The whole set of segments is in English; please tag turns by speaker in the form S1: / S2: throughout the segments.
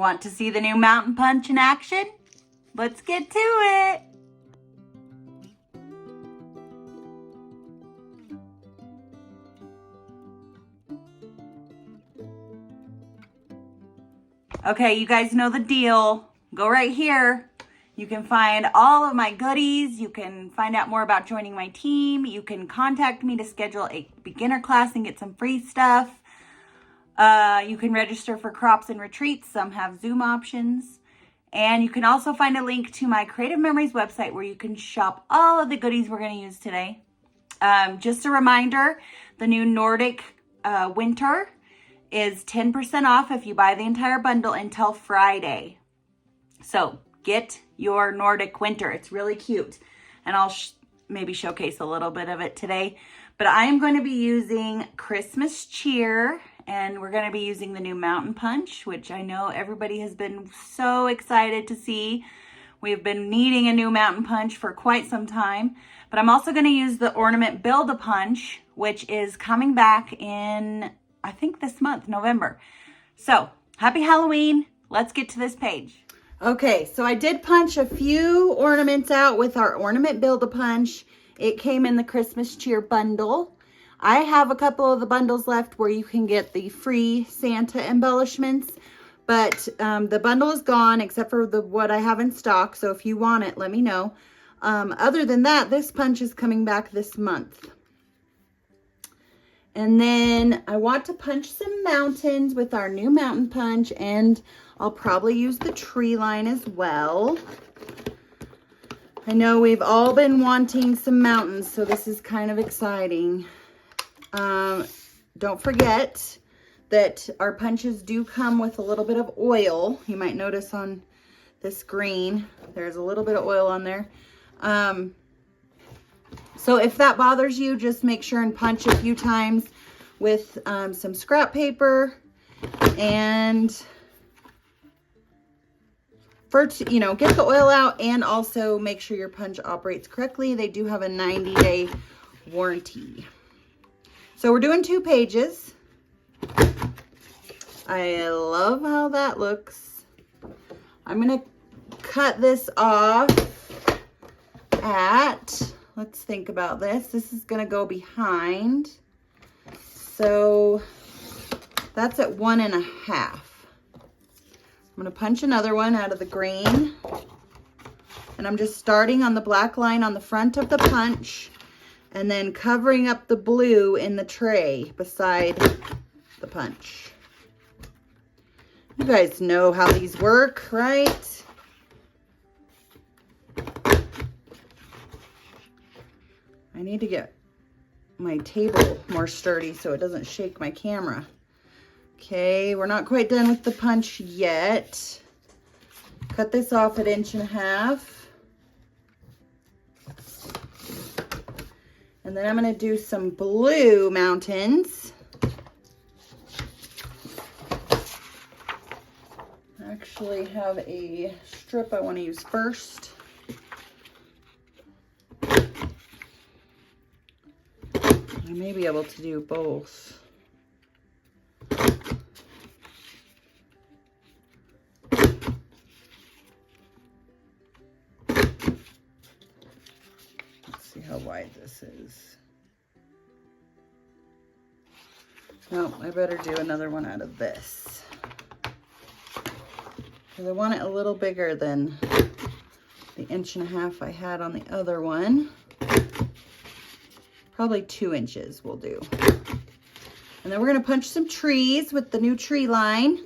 S1: Want to see the new mountain punch in action? Let's get to it. Okay, you guys know the deal. Go right here. You can find all of my goodies. You can find out more about joining my team. You can contact me to schedule a beginner class and get some free stuff. You can register for crops and retreats. Some have Zoom options. And you can also find a link to my Creative Memories website where you can shop all of the goodies we're going to use today. Just a reminder, the new Nordic winter is 10% off if you buy the entire bundle until Friday. So get your Nordic winter. It's really cute. And I'll maybe showcase a little bit of it today. But I am going to be using Christmas cheer, and we're going to be using the new mountain punch, which I know everybody has been so excited to see. We've been needing a new mountain punch for quite some time. But I'm also going to use the ornament Build-A-Punch, which is coming back in, I think, this month, November. So happy Halloween. Let's get to this page. Okay, so I did punch a few ornaments out with our ornament Build-A-Punch. It came in the Christmas cheer bundle. I have a couple of the bundles left where you can get the free Santa embellishments, but the bundle is gone except for what I have in stock. So if you want it, let me know. Other than that, this punch is coming back this month. And then I want to punch some mountains with our new mountain punch, and I'll probably use the tree line as well. I know we've all been wanting some mountains, so this is kind of exciting. Don't forget that our punches do come with a little bit of oil. You might notice on this green, there's a little bit of oil on there. So if that bothers you, just make sure and punch a few times with some scrap paper, and first, get the oil out, and also make sure your punch operates correctly. They do have a 90-day warranty. So we're doing 2 pages. I love how that looks. I'm gonna cut this off at, let's think about this. This is gonna go behind. So that's at 1.5. I'm gonna punch another one out of the green. And I'm just starting on the black line on the front of the punch and then covering up the blue in the tray beside the punch. You guys know how these work, right? I need to get my table more sturdy so it doesn't shake my camera. Okay, we're not quite done with the punch yet. Cut this off at 1.5 inches. And then I'm going to do some blue mountains. I actually have a strip I want to use first. I may be able to do both. Let's see how wide this is. No, I better do another one out of this, because I want it a little bigger than the 1.5 inches I had on the other one. Probably 2 inches will do. And then we're going to punch some trees with the new tree line.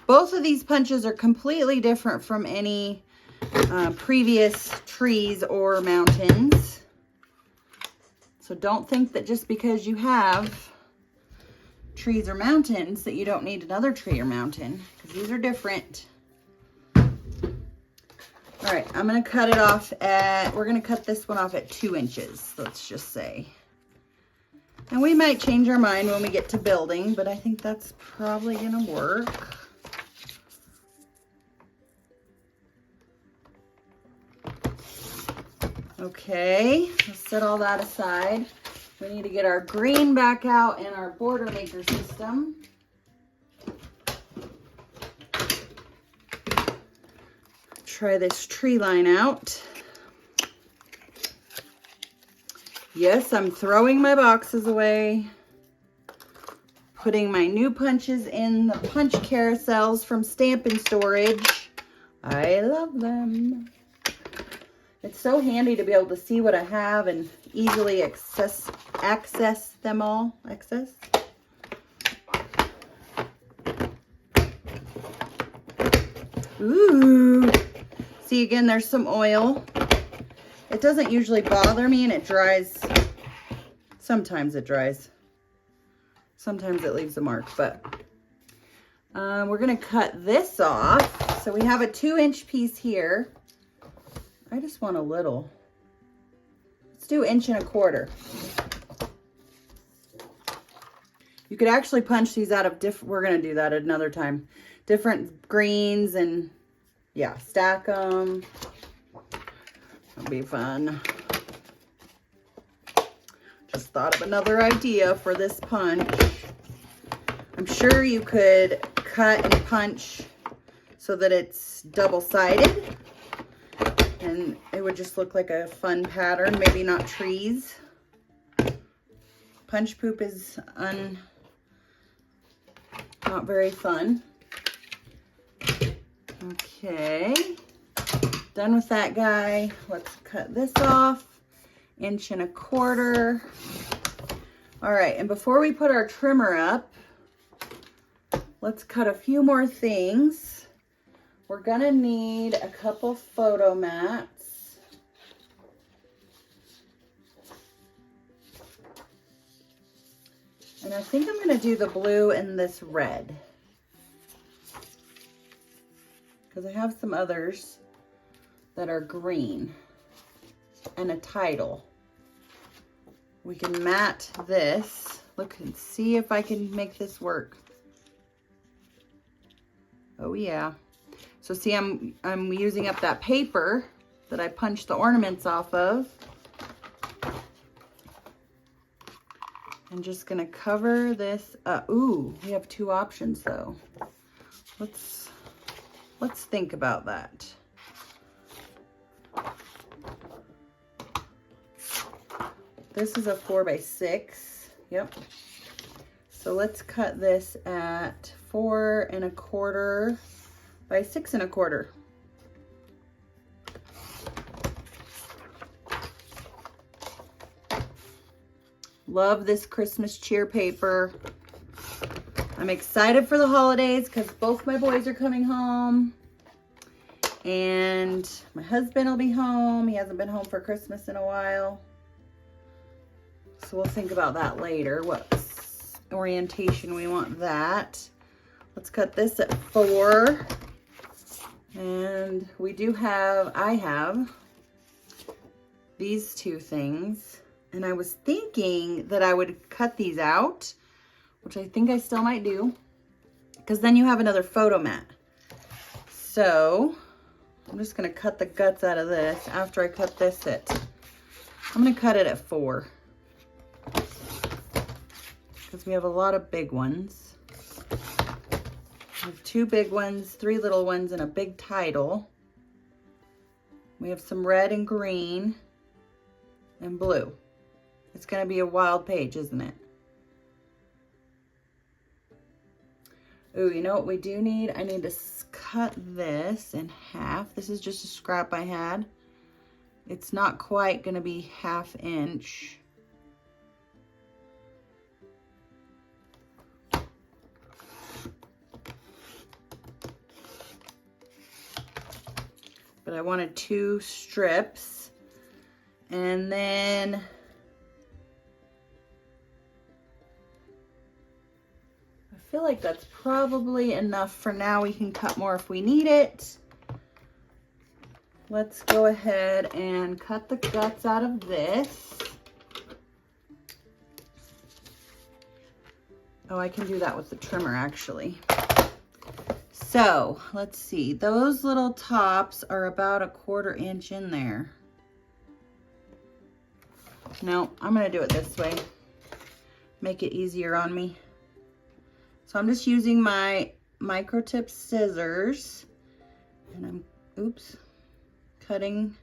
S1: Both of these punches are completely different from any previous trees or mountains. So don't think that just because you have trees or mountains that you don't need another tree or mountain, because these are different. All right, I'm going to cut it off at, we're going to cut this one off at 2 inches, let's just say. And we might change our mind when we get to building, but I think that's probably going to work. Okay, let's set all that aside. We need to get our green back out in our border maker system. try this tree line out. Yes, I'm throwing my boxes away. Putting my new punches in the punch carousels from Stampin' Storage. I love them. It's so handy to be able to see what I have and easily access them all. Ooh. See, again, there's some oil. It doesn't usually bother me, and it dries. Sometimes it dries. Sometimes it leaves a mark, but we're gonna cut this off. So we have a 2-inch piece here. I just want a little. Let's do 1.25 inches. You could actually punch these out of we're gonna do that another time. Different greens and yeah, stack them. That'll be fun. Just thought of another idea for this punch. I'm sure you could cut and punch so that it's double-sided and it would just look like a fun pattern, maybe not trees. Punch poop is not very fun. Okay, done with that guy. Let's cut this off. 1.25 inches. All right, and before we put our trimmer up, let's cut a few more things. We're gonna need a couple photo mats. And I think I'm gonna do the blue and this red, because I have some others that are green. And a title. We can mat this. Look and see if I can make this work. Oh yeah. So see, I'm using up that paper that I punched the ornaments off of. I'm just gonna cover this up. Ooh, we have 2 options though. Let's think about that. This is a 4x6. Yep. So let's cut this at 4.25 by 6.25. Love this Christmas cheer paper. I'm excited for the holidays because both my boys are coming home. And my husband will be home. He hasn't been home for Christmas in a while. So we'll think about that later, what orientation we want that. Let's cut this at 4. And I have these 2 things. And I was thinking that I would cut these out, which I think I still might do, because then you have another photo mat. So I'm just gonna cut the guts out of this after I cut this I'm gonna cut it at 4. Because we have a lot of big ones. We have 2 big ones, 3 little ones, and a big title. We have some red and green and blue. It's going to be a wild page, isn't it? Ooh, you know what we do need? I need to cut this in half. This is just a scrap I had. It's not quite going to be 1/2 inch. But I wanted 2 strips, and then I feel like that's probably enough for now. We can cut more if we need it. Let's go ahead and cut the guts out of this. Oh, I can do that with the trimmer actually. So let's see, those little tops are about 1/4 inch in there. No, I'm gonna do it this way. Make it easier on me. So I'm just using my micro tip scissors, and oops, cutting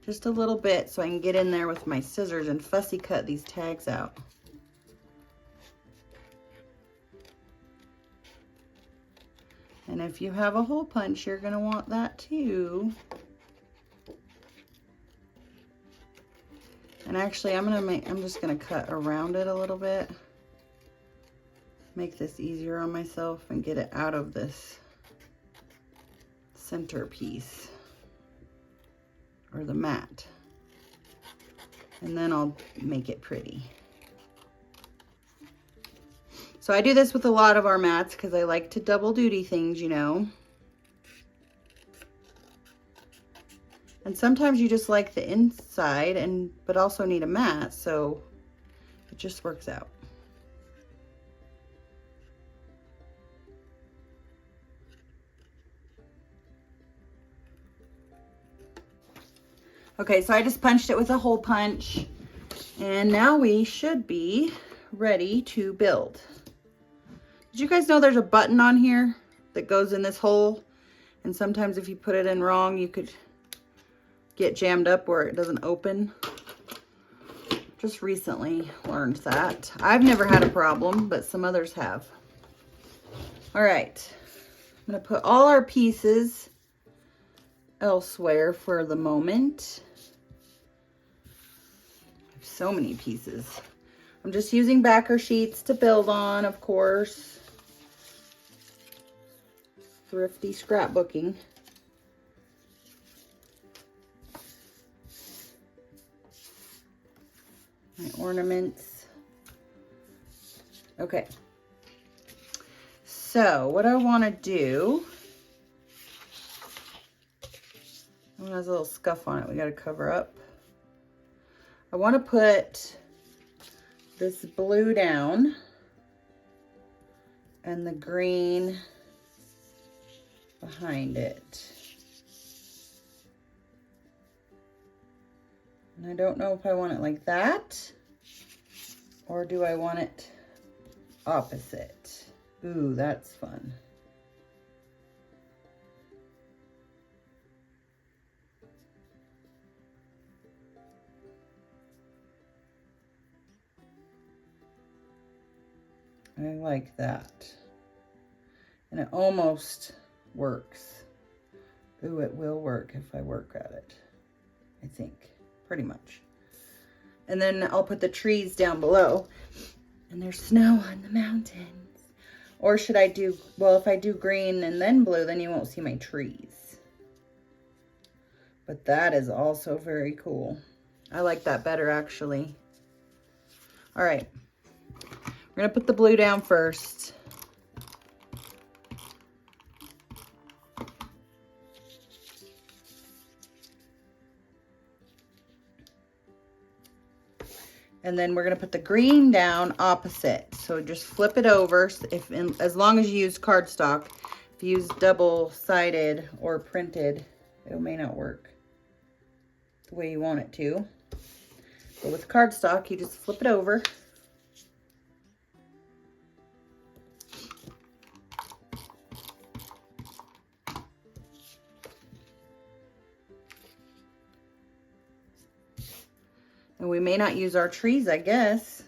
S1: just a little bit so I can get in there with my scissors and fussy cut these tags out. And if you have a hole punch, you're gonna want that too. And actually, I'm just gonna cut around it a little bit. Make this easier on myself and get it out of this centerpiece or the mat. And then I'll make it pretty. So I do this with a lot of our mats because I like to double duty things, you know. And sometimes you just like the inside but also need a mat, so it just works out. Okay, so I just punched it with a hole punch, and now we should be ready to build. Did you guys know there's a button on here that goes in this hole? And sometimes if you put it in wrong, you could get jammed up where it doesn't open. Just recently learned that. I've never had a problem, but some others have. All right, I'm gonna put all our pieces elsewhere for the moment. I have so many pieces. I'm just using backer sheets to build on, of course. Thrifty scrapbooking. My ornaments. Okay. So what I want to do, it has a little scuff on it we got to cover up. I want to put this blue down and the green behind it. And I don't know if I want it like that or do I want it opposite. Ooh, that's fun. I like that. And it almost works. Ooh, it will work if I work at it. I think, pretty much. And then I'll put the trees down below. And there's snow on the mountains. Or should I do, well, if I do green and then blue, then you won't see my trees. But that is also very cool. I like that better, actually. All right. We're gonna put the blue down first. And then we're gonna put the green down opposite. So just flip it over. As long as you use cardstock. If you use double-sided or printed, it may not work the way you want it to. But with cardstock, you just flip it over. And we may not use our trees, I guess.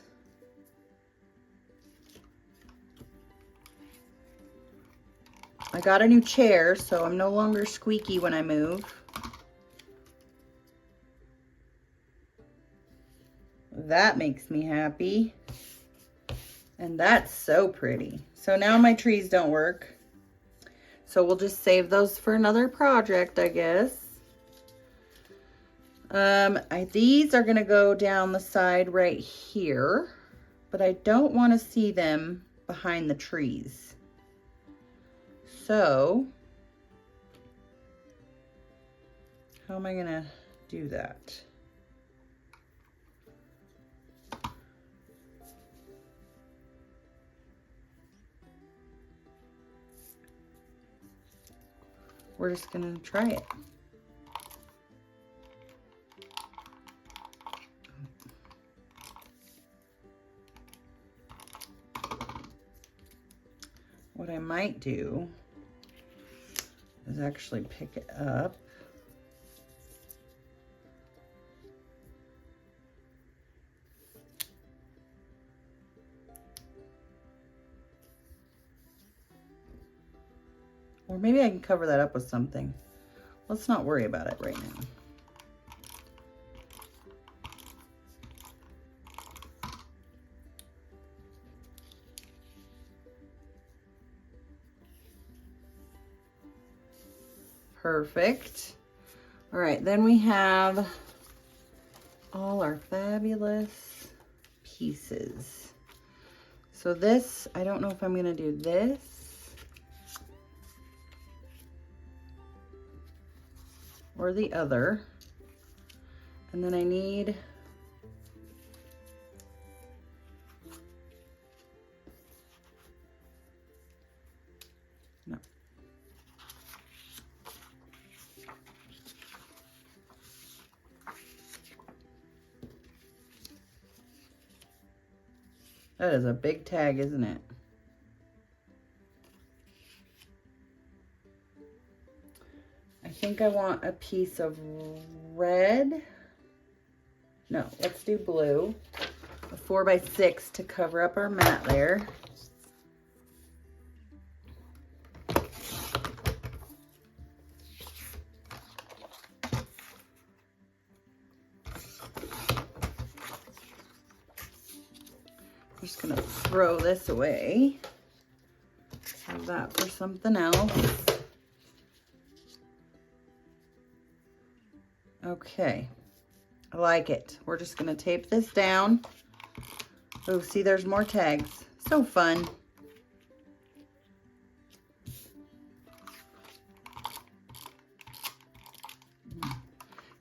S1: I got a new chair, so I'm no longer squeaky when I move. That makes me happy. And that's so pretty. So now my trees don't work. So we'll just save those for another project, I guess. These are gonna go down the side right here, but I don't want to see them behind the trees. So, how am I gonna do that? We're just gonna try it. What I might do is actually pick it up Or maybe I can cover that up with something. Let's not worry about it right now. Perfect. All right, then we have all our fabulous pieces. So this, I don't know if I'm gonna do this or the other. And then I need no. That is a big tag, isn't it? I think I want a piece of red. No, let's do blue. A 4x6 to cover up our mat there. I'm just gonna throw this away. Save that for something else. Okay, I like it. We're just gonna tape this down. Oh, see, there's more tags. So fun.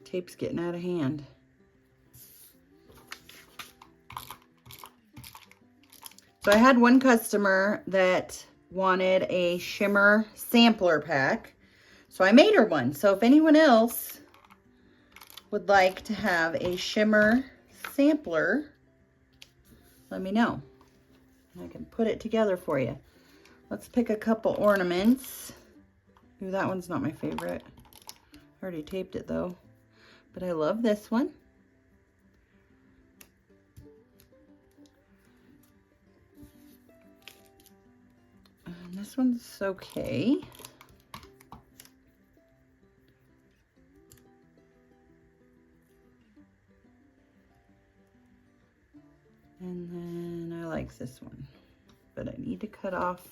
S1: Tape's getting out of hand. So I had one customer that wanted a shimmer sampler pack. So I made her one. So if anyone else would like to have a shimmer sampler, let me know. I can put it together for you. Let's pick a couple ornaments. Ooh, that one's not my favorite. I already taped it though. But I love this one. And this one's okay. And then I like this one, but I need to cut off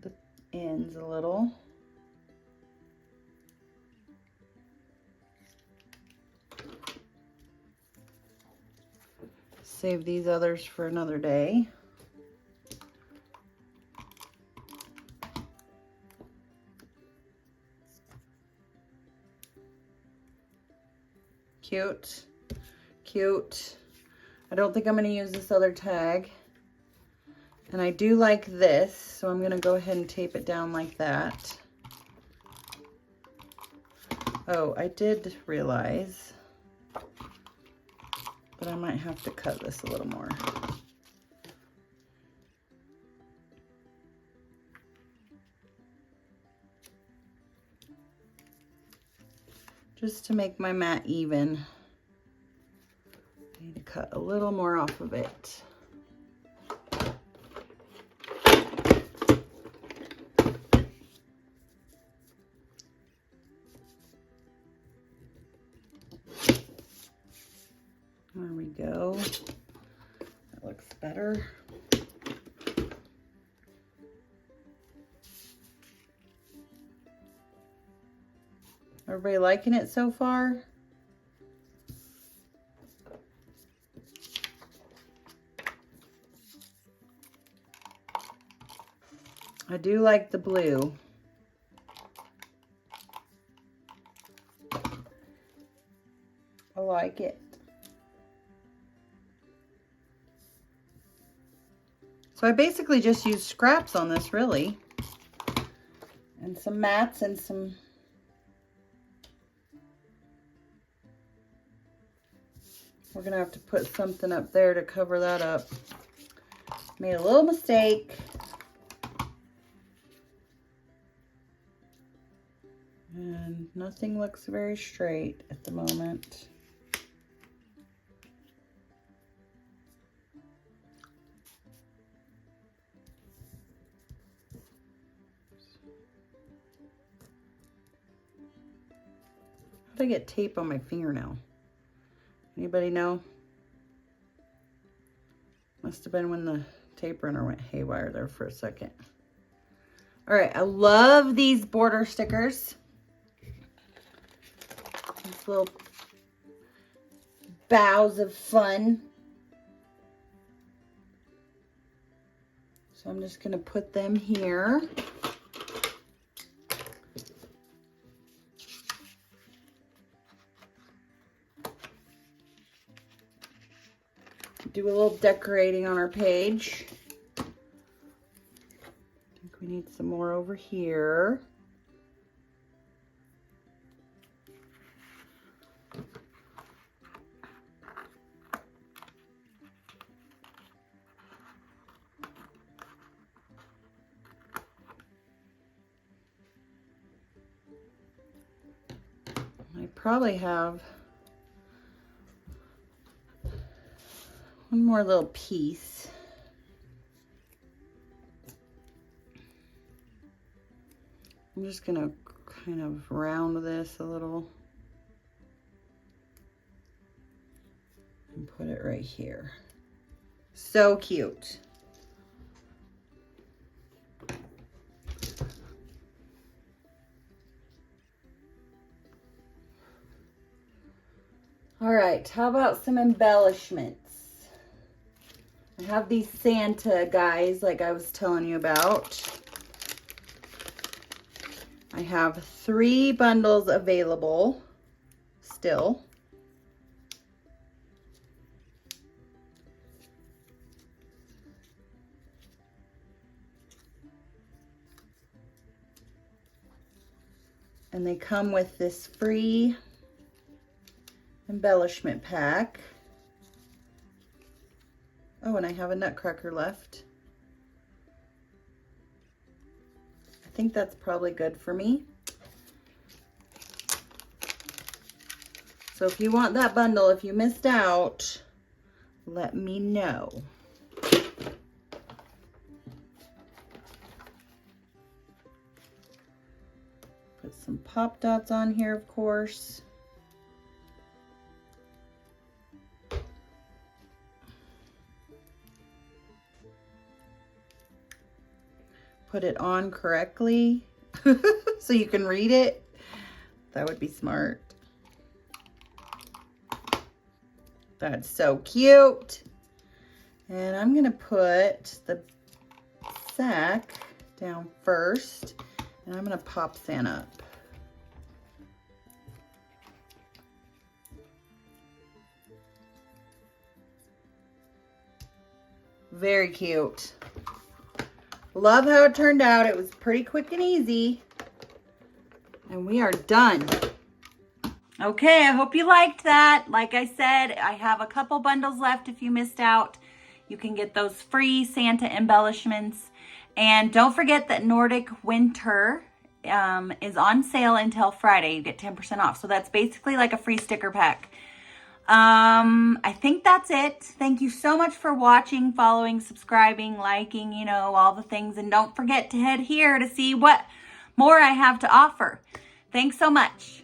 S1: the ends a little. Save these others for another day. Cute, cute. I don't think I'm going to use this other tag. And I do like this, so I'm going to go ahead and tape it down like that. Oh, I did realize that I might have to cut this a little more. Just to make my mat even. I need to cut a little more off of it. There we go. That looks better. Everybody liking it so far? I do like the blue. I like it. So I basically just used scraps on this, really. And some mats and some... We're gonna have to put something up there to cover that up. Made a little mistake. And nothing looks very straight at the moment. did I get tape on my fingernail? Anybody know? Must have been when the tape runner went haywire there for a second. All right, I love these border stickers. These little boughs of fun. So I'm just gonna put them here. Do a little decorating on our page. I think we need some more over here. I probably have one more little piece. I'm just gonna kind of round this a little and put it right here. So cute. All right, how about some embellishments? I have these Santa guys like I was telling you about. I have 3 bundles available still. And they come with this free embellishment pack. Oh, and I have a nutcracker left. I think that's probably good for me. So if you want that bundle, if you missed out, let me know. Put some pop dots on here, of course. Put it on correctly so you can read it. That would be smart. That's so cute. And I'm gonna put the sack down first, and I'm gonna pop Santa up. Very cute. Love how it turned out. It was pretty quick and easy. And we are done. Okay, I hope you liked that. Like I said, I have a couple bundles left if you missed out. You can get those free Santa embellishments. And don't forget that Nordic Winter is on sale until Friday. You get 10% off. So that's basically like a free sticker pack. I think that's it. Thank you so much for watching, following, subscribing, liking, you know, all the things. And don't forget to head here to see what more I have to offer. Thanks so much.